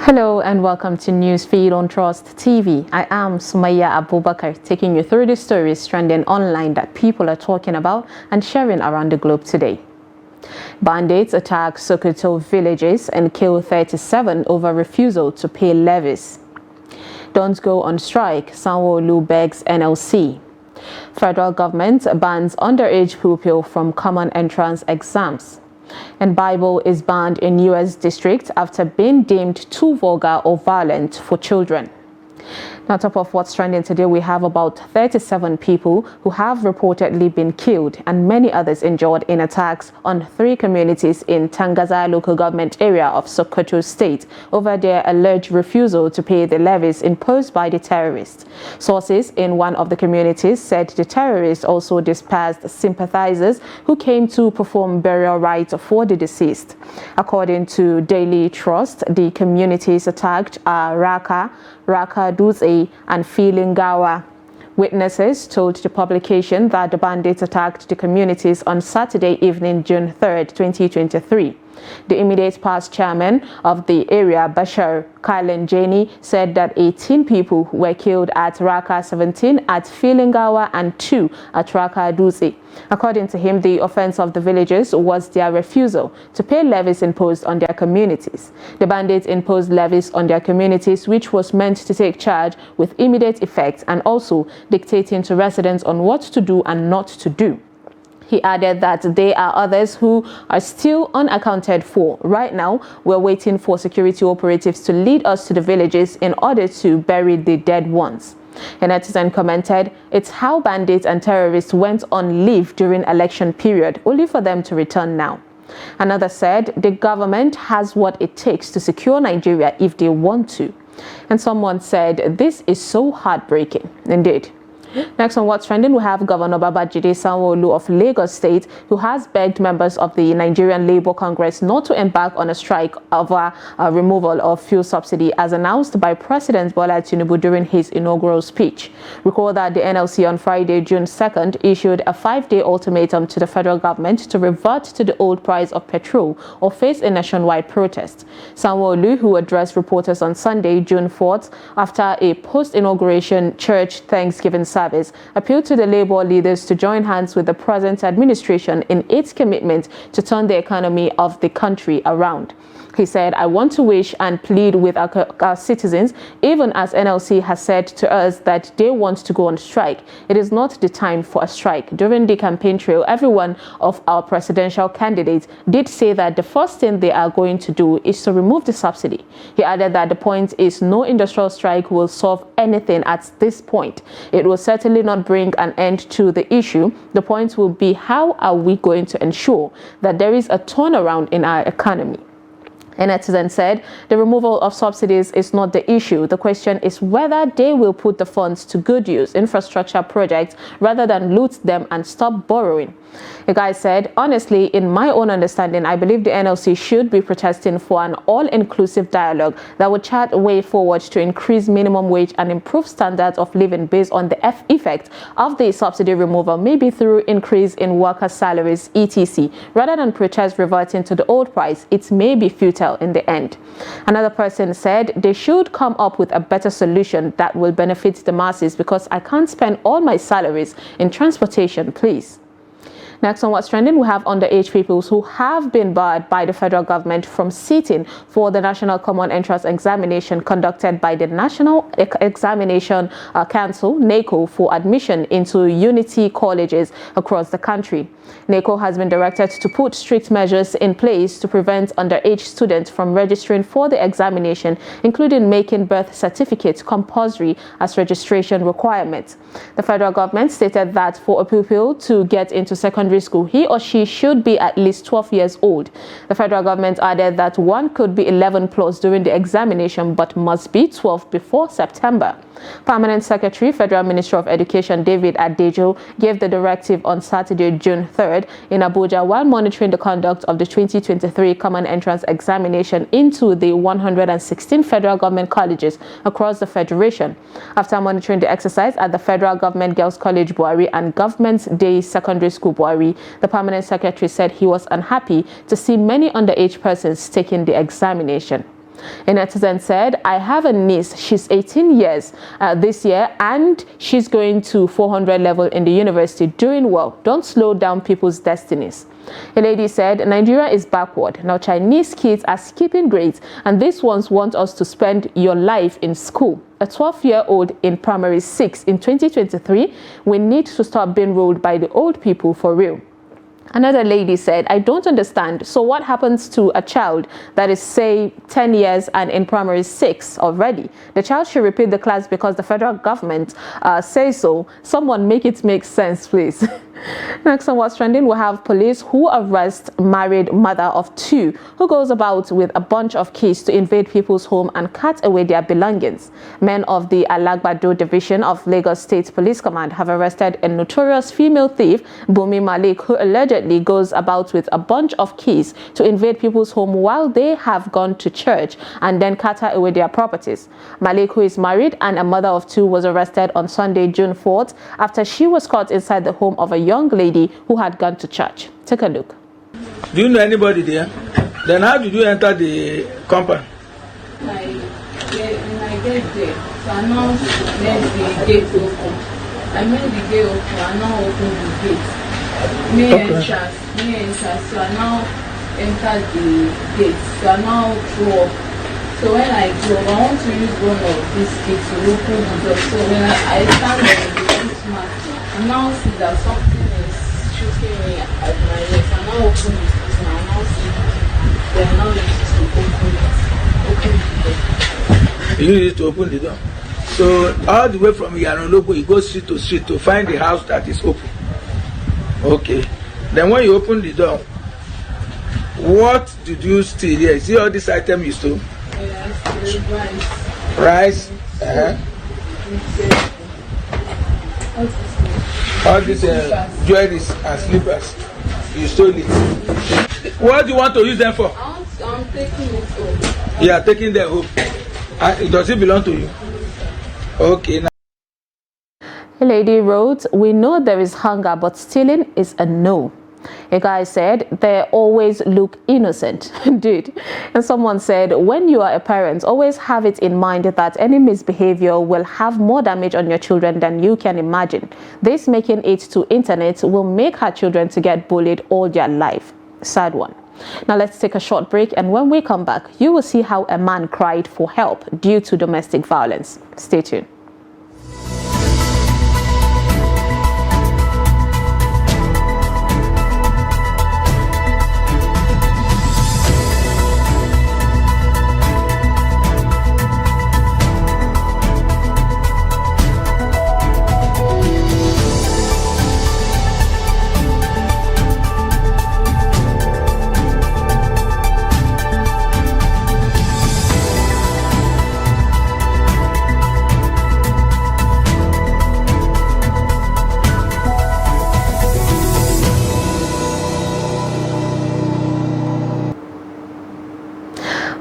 Hello and welcome to Newsfeed on Trust TV. I am Sumaya Abubakar, taking you through the stories trending online that people are talking about and sharing around the globe today. Bandits attack Sokoto villages and kill 37 over refusal to pay levies. Don't go on strike, Sanwo-Olu begs NLC. Federal government bans underage pupil from common entrance exams. And Bible is banned in U.S. district after being deemed too vulgar or violent for children. On top of what's trending today, we have about 37 people who have reportedly been killed and many others injured in attacks on 3 communities in Tangaza local government area of Sokoto state over their alleged refusal to pay the levies imposed by the terrorists. Sources in one of the communities said the terrorists also dispersed sympathizers who came to perform burial rites for the deceased. According to Daily Trust, the communities attacked are Raka Dutse, and Filingawa. Witnesses told the publication that the bandits attacked the communities on Saturday evening, June 3, 2023. The immediate past chairman of the area, Bashar Kalenjani, said that 18 people were killed at Raka, 17 at Filingawa, and 2 at Raka Dutse. According to him, the offense of the villagers was their refusal to pay levies imposed on their communities. The bandits imposed levies on their communities, which was meant to take charge with immediate effect and also dictating to residents on what to do and not to do. He added that there are others who are still unaccounted for. Right now, we're waiting for security operatives to lead us to the villages in order to bury the dead ones. A netizen commented, "It's how bandits and terrorists went on leave during election period, only for them to return now." Another said, "The government has what it takes to secure Nigeria if they want to." And someone said, "This is so heartbreaking." Indeed. Next on what's trending, we have Governor Babajide Sanwo-Olu of Lagos State, who has begged members of the Nigerian Labour Congress not to embark on a strike over removal of fuel subsidy, as announced by President Bola Tinubu during his inaugural speech. Recall that the NLC on Friday, June 2nd, issued a 5-day ultimatum to the federal government to revert to the old price of petrol or face a nationwide protest. Sanwo-Olu, who addressed reporters on Sunday, June 4th, after a post-inauguration church Thanksgiving service, appealed to the Labour leaders to join hands with the present administration in its commitment to turn the economy of the country around. He said, "I want to wish and plead with our citizens, even as NLC has said to us that they want to go on strike. It is not the time for a strike." During the campaign trail, every one of our presidential candidates did say that the first thing they are going to do is to remove the subsidy. He added that the point is no industrial strike will solve anything at this point. It will certainly not bring an end to the issue. The point will be, how are we going to ensure that there is a turnaround in our economy? A netizen said, "The removal of subsidies is not the issue. The question is whether they will put the funds to good use, infrastructure projects, rather than loot them and stop borrowing." The guy said, "Honestly, in my own understanding, I believe the NLC should be protesting for an all-inclusive dialogue that would chart a way forward to increase minimum wage and improve standards of living based on the effect of the subsidy removal, maybe through increase in worker salaries, etc. Rather than protest reverting to the old price, it may be futile in the end." Another person said, "They should come up with a better solution that will benefit the masses, because I can't spend all my salaries in transportation, please." Next on what's trending, we have underage pupils who have been barred by the federal government from sitting for the National Common Entrance Examination conducted by the National Examination Council, NACO, for admission into Unity colleges across the country. NACO has been directed to put strict measures in place to prevent underage students from registering for the examination, including making birth certificates compulsory as registration requirements. The federal government stated that for a pupil to get into secondary school, he or she should be at least 12 years old. The federal government added that one could be 11 plus during the examination but must be 12 before September. Permanent Secretary, Federal Ministry of Education David Adejo, gave the directive on Saturday, June 3rd in Abuja while monitoring the conduct of the 2023 Common Entrance Examination into the 116 federal government colleges across the Federation. After monitoring the exercise at the Federal Government Girls College Buhari and Government Day Secondary School Buhari, the Permanent Secretary said he was unhappy to see many underage persons taking the examination. A netizen said, I have a niece, she's 18 years this year, and she's going to 400 level in the university, doing well. Don't slow down people's destinies. A lady said, Nigeria is backward. Now Chinese kids are skipping grades, and these ones want us to spend your life in school. A 12-year-old in primary 6 in 2023, we need to stop being ruled by the old people for real. Another lady said, I don't understand. So what happens to a child that is, say, 10 years and in primary 6 already? The child should repeat the class because the federal government says so. Someone make it make sense, please. Next on What's Trending, we have police who arrest married mother of 2 who goes about with a bunch of keys to invade people's home and cut away their belongings. Men of the Alagbado division of Lagos State Police Command have arrested a notorious female thief, Bumi Malik, who allegedly goes about with a bunch of keys to invade people's home while they have gone to church and then cut away their properties. Malik, who is married and a mother of 2, was arrested on Sunday, June 4th, after she was caught inside the home of a young lady who had gone to church. Take a look. Do you know anybody there? Then how did you enter the compound? When I get there, so I now let the gate open. I made the gate open, I now open the gate. So I now enter the gate. So I now go up. So when I go, I want to use one of these gates to open the door. So when I stand on the Christmas, I now see that something is shooting me at my legs. I now open the gate and I now see they are now used to open the door. You need to open the door. So all the way from Yanologo, you go street to find the house that is open. Okay. Then when you open the door, what did you steal here? See all this item you stole? Yes, Rice. All these jewelries and slippers. You stole it. What do you want to use them for? I'm taking it home. You are taking them home. Does it belong to you? Okay. Now. A lady wrote, we know there is hunger, but stealing is a no. A guy said, they always look innocent. Indeed. And someone said, when you are a parent, always have it in mind that any misbehavior will have more damage on your children than you can imagine. This making it to internet will make her children to get bullied all their life. Sad one. Now let's take a short break, and when we come back, you will see how a man cried for help due to domestic violence. Stay tuned.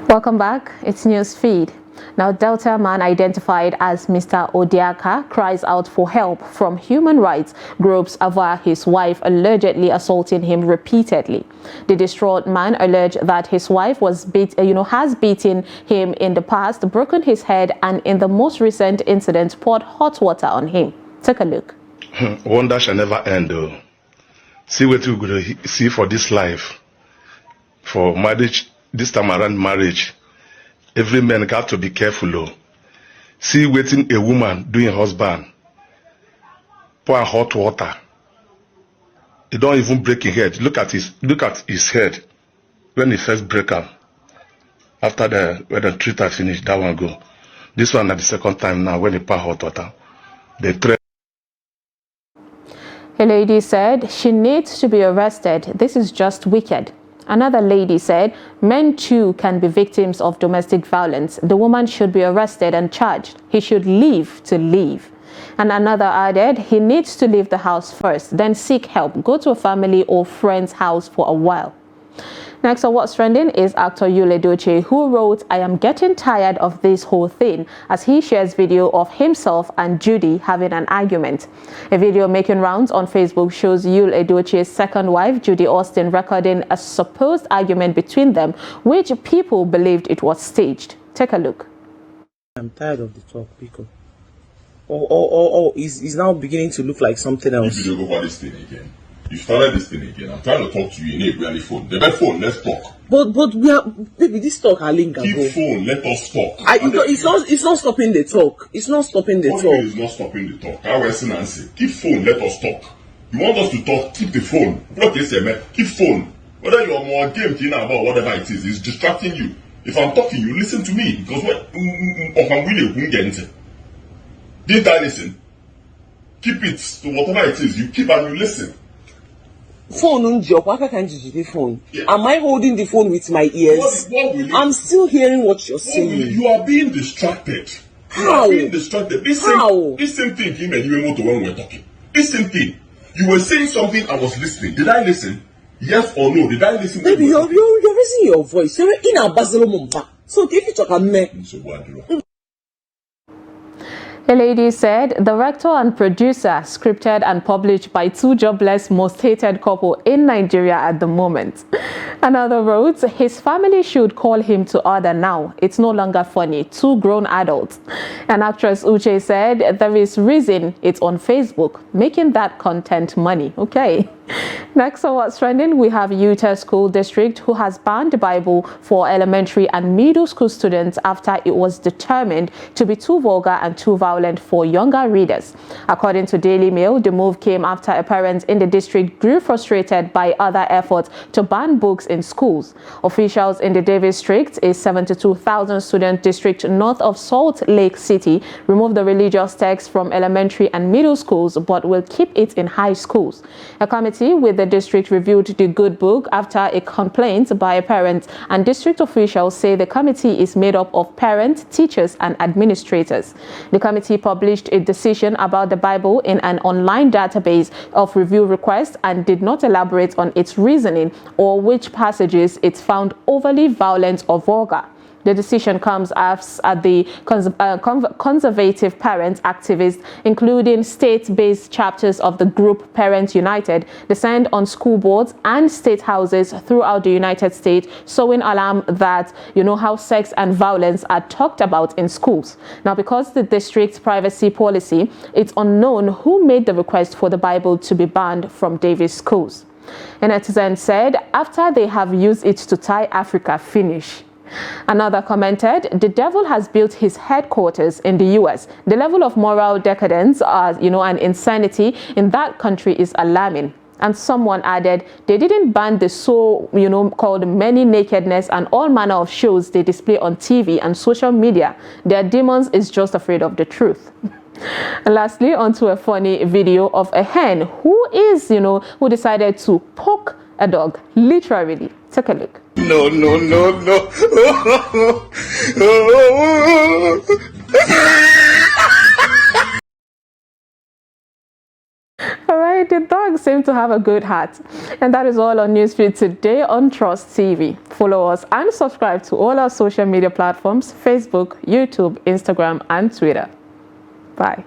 Welcome back. It's News Feed. Now, Delta man identified as Mr. Odiaka cries out for help from human rights groups over his wife allegedly assaulting him repeatedly. The distraught man alleged that his wife has beaten him in the past, broken his head, and in the most recent incident poured hot water on him. Take a look. Wonder shall never end, though. See what you're going to see for this life. For marriage, this time around marriage, every man got to be careful, though. See waiting a woman doing husband. Pour hot water. He don't even break his head. Look at his head when he first break up. After when the treater finished, that one go. This one at the second time now when he pour hot water. They threat. A lady said she needs to be arrested. This is just wicked. Another lady said men too can be victims of domestic violence. The woman should be arrested and charged. He should leave to leave. And another added he needs to leave the house first, then seek help. Go to a family or friend's house for a while. Next on What's Trending is actor Yul Edochie, who wrote, "I am getting tired of this whole thing," as he shares video of himself and Judy having an argument. A video making rounds on Facebook shows Yul Edochie's second wife, Judy Austin, recording a supposed argument between them, which people believed it was staged. Take a look. I'm tired of the talk, Pico. It's now beginning to look like something else. You go for this thing again. You started this thing again. I'm trying to talk to you in a phone. The best phone, let's talk. But we are, baby, this talk are linked. Keep phone, let us talk. It's not stopping the talk. It's not stopping the talk. It's not stopping the talk. I was Nancy. Keep phone, let us talk. You want us to talk, keep the phone. What is it, man? Keep phone. Whether you're more game thing about whatever it is, it's distracting you. If I'm talking, you listen to me. Because what I'm really didn't I listen? Keep it to whatever it is. You keep and you listen. Phone on job. Why can't you do the phone? Yeah. Am I holding the phone with my ears? I'm still hearing what you're saying. You are being distracted. How? You are being distracted. This same thing came and you were when we were talking. This same thing. You were saying something, I was listening. Did I listen? Yes or no? Did I listen? Baby, you're raising your voice. You're in a basil. So if you talk a me. So what do you? A lady said, "The director and producer, scripted and published by two jobless, most hated couple in Nigeria at the moment." Another wrote, "His family should call him to order now. It's no longer funny. Two grown adults." And actress Uche said, "There is reason it's on Facebook, making that content money." Okay. Next on What's Trending, we have Utah School District, who has banned the Bible for elementary and middle school students after it was determined to be too vulgar and too violent for younger readers. According to Daily Mail, the move came after a parent in the district grew frustrated by other efforts to ban books in schools. Officials in the Davis District, a 72,000 student district north of Salt Lake City, removed the religious text from elementary and middle schools but will keep it in high schools. A committee with the district reviewed the good book after a complaint by a parent, and district officials say the committee is made up of parents, teachers, and administrators. The committee published a decision about the Bible in an online database of review requests and did not elaborate on its reasoning or which passages it found overly violent or vulgar. The decision comes as the conservative parent activists, including state-based chapters of the group Parents United, descend on school boards and state houses throughout the United States, sowing alarm that, how sex and violence are talked about in schools. Now, because the district's privacy policy, it's unknown who made the request for the Bible to be banned from Davis schools. A netizen said, "After they have used it to tie Africa, finish." Another commented, "The devil has built his headquarters in the US. The level of moral decadence, and insanity in that country is alarming." And someone added, "They didn't ban the called many nakedness and all manner of shows they display on TV and social media. Their demons is just afraid of the truth." And lastly, onto a funny video of a hen who decided to poke a dog, literally. Take a look. No. Alright, the dogs seem to have a good heart. And that is all on Newsfeed today on Trust TV. Follow us and subscribe to all our social media platforms: Facebook, YouTube, Instagram, and Twitter. Bye.